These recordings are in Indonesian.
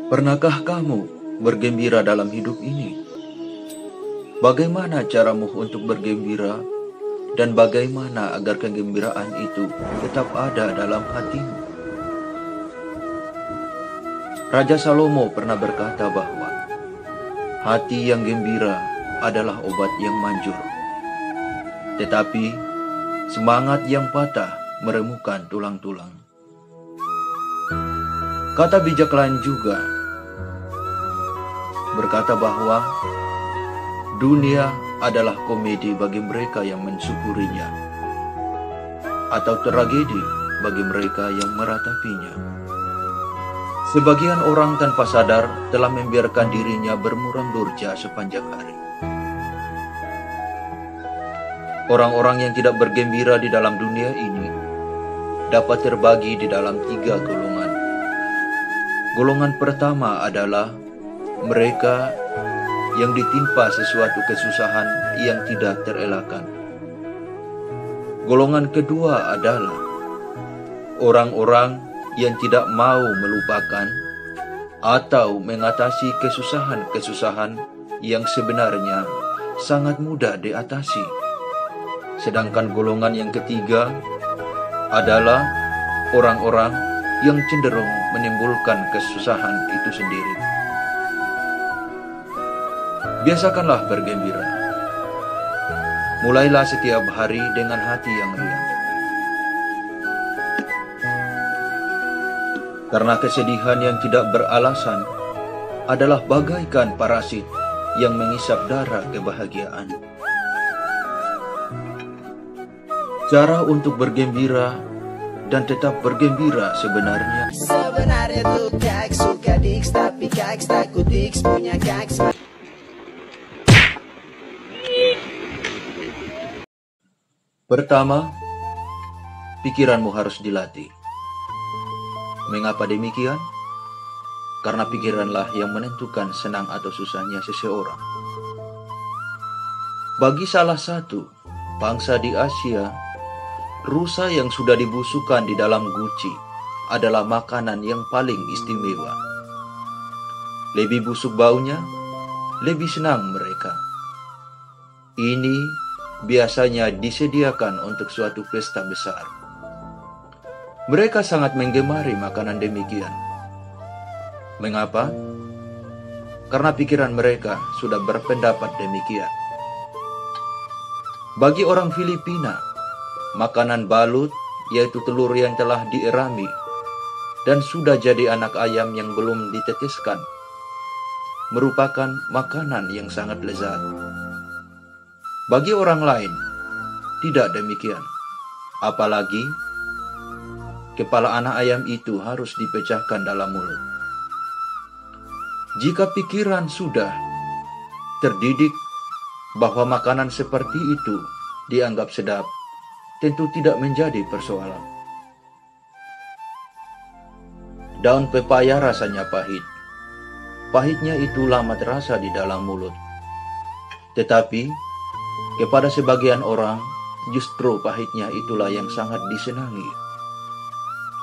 Pernahkah kamu bergembira dalam hidup ini? Bagaimana caramu untuk bergembira, dan bagaimana agar kegembiraan itu tetap ada dalam hatimu? Raja Salomo pernah berkata bahwa hati yang gembira adalah obat yang manjur, tetapi semangat yang patah meremukan tulang-tulang. Kata bijak lain juga berkata bahwa dunia adalah komedi bagi mereka yang mensyukurinya, atau tragedi bagi mereka yang meratapinya. Sebagian orang tanpa sadar telah membiarkan dirinya bermuram durja sepanjang hari. Orang-orang yang tidak bergembira di dalam dunia ini dapat terbagi di dalam 3 golongan. Golongan pertama adalah mereka yang ditimpa sesuatu kesusahan yang tidak terelakkan. Golongan kedua adalah orang-orang yang tidak mau melupakan atau mengatasi kesusahan-kesusahan yang sebenarnya sangat mudah diatasi. Sedangkan golongan yang ketiga adalah orang-orang yang cenderung menimbulkan kesusahan itu sendiri. Biasakanlah bergembira. Mulailah setiap hari dengan hati yang riang. Karena kesedihan yang tidak beralasan adalah bagaikan parasit yang mengisap darah kebahagiaan. Cara untuk bergembira dan tetap bergembira sebenarnya tuh kaks suka diks, tapi kaks takut diks punya kaks. Pertama, pikiranmu harus dilatih. Mengapa demikian? Karena pikiranlah yang menentukan senang atau susahnya seseorang. Bagi salah satu bangsa di Asia, rusa yang sudah dibusukkan di dalam guci adalah makanan yang paling istimewa. Lebih busuk baunya, lebih senang mereka. Ini biasanya disediakan untuk suatu pesta besar. Mereka sangat menggemari makanan demikian. Mengapa? Karena pikiran mereka sudah berpendapat demikian. Bagi orang Filipina, makanan balut, yaitu telur yang telah dierami dan sudah jadi anak ayam yang belum diteteskan, merupakan makanan yang sangat lezat. Bagi orang lain, tidak demikian. Apalagi kepala anak ayam itu harus dipecahkan dalam mulut. Jika pikiran sudah terdidik bahwa makanan seperti itu dianggap sedap, tentu tidak menjadi persoalan. Daun pepaya rasanya pahit. Pahitnya itu lama terasa di dalam mulut. Tetapi kepada sebagian orang, justru pahitnya itulah yang sangat disenangi.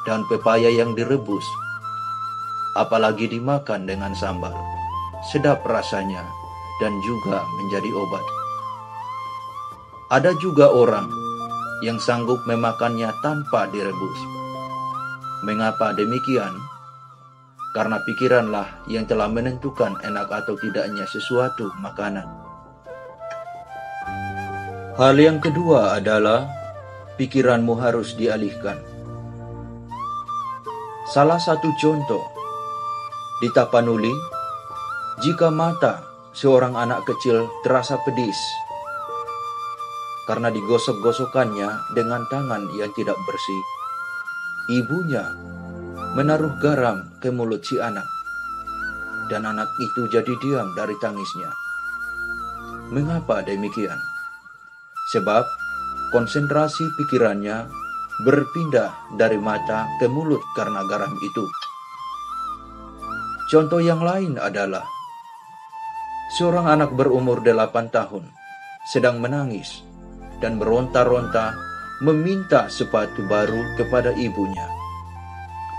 Daun pepaya yang direbus, apalagi dimakan dengan sambal, sedap rasanya dan juga menjadi obat. Ada juga orang yang sanggup memakannya tanpa direbus. Mengapa demikian? Karena pikiranlah yang telah menentukan enak atau tidaknya sesuatu makanan. Hal yang kedua adalah pikiranmu harus dialihkan. Salah satu contoh, di Tapanuli, jika mata seorang anak kecil terasa pedis karena digosok-gosokkannya dengan tangan yang tidak bersih, ibunya menaruh garam ke mulut si anak, dan anak itu jadi diam dari tangisnya. Mengapa demikian? Sebab konsentrasi pikirannya berpindah dari mata ke mulut karena garam itu. Contoh yang lain adalah seorang anak berumur 8 tahun sedang menangis dan meronta-ronta meminta sepatu baru kepada ibunya.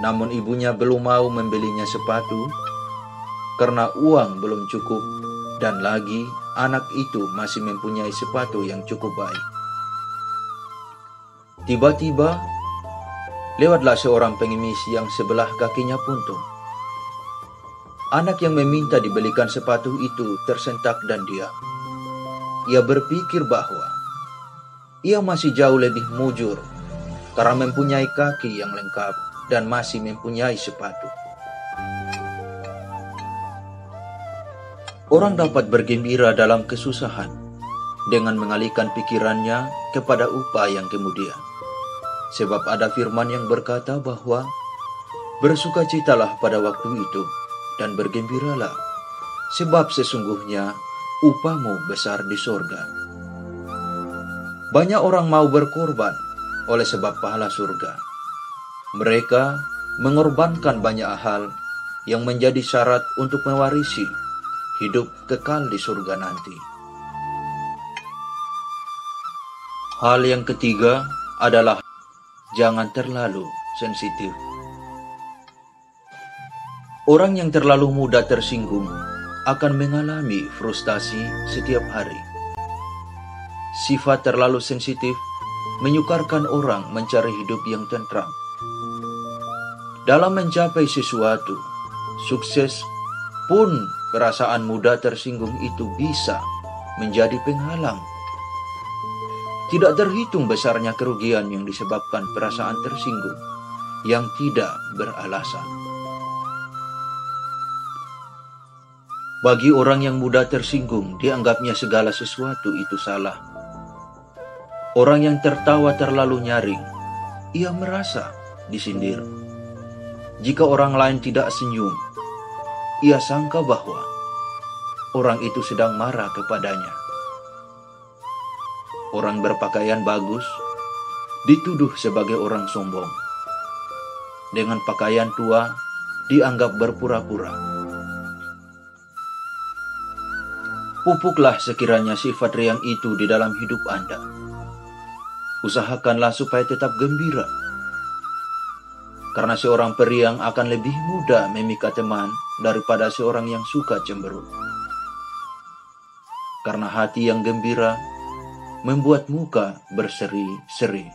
namun ibunya belum mau membelinya sepatu karena uang belum cukup, dan lagi anak itu masih mempunyai sepatu yang cukup baik. Tiba-tiba lewatlah seorang pengemis yang sebelah kakinya puntung. Anak yang meminta dibelikan sepatu itu tersentak dan diam. Ia berpikir bahwa ia masih jauh lebih mujur karena mempunyai kaki yang lengkap dan masih mempunyai sepatu. Orang dapat bergembira dalam kesusahan dengan mengalihkan pikirannya kepada upah yang kemudian. Sebab ada firman yang berkata bahwa bersukacitalah pada waktu itu dan bergembiralah, sebab sesungguhnya upahmu besar di sorga. Banyak orang mau berkorban oleh sebab pahala surga. Mereka mengorbankan banyak hal yang menjadi syarat untuk mewarisi hidup kekal di surga nanti. Hal yang ketiga adalah jangan terlalu sensitif. Orang yang terlalu mudah tersinggung akan mengalami frustasi setiap hari. Sifat terlalu sensitif menyukarkan orang mencari hidup yang tentram. Dalam mencapai sesuatu, sukses pun perasaan mudah tersinggung itu bisa menjadi penghalang. Tidak terhitung besarnya kerugian yang disebabkan perasaan tersinggung yang tidak beralasan. Bagi orang yang mudah tersinggung, dianggapnya segala sesuatu itu salah. Orang yang tertawa terlalu nyaring, ia merasa disindir. Jika orang lain tidak senyum, ia sangka bahwa orang itu sedang marah kepadanya. Orang berpakaian bagus dituduh sebagai orang sombong. Dengan pakaian tua dianggap berpura-pura. Pupuklah sekiranya sifat riang itu di dalam hidup Anda. Usahakanlah supaya tetap gembira. Karena seorang periang akan lebih mudah memikat teman daripada seorang yang suka cemberut. Karena hati yang gembira membuat muka berseri-seri.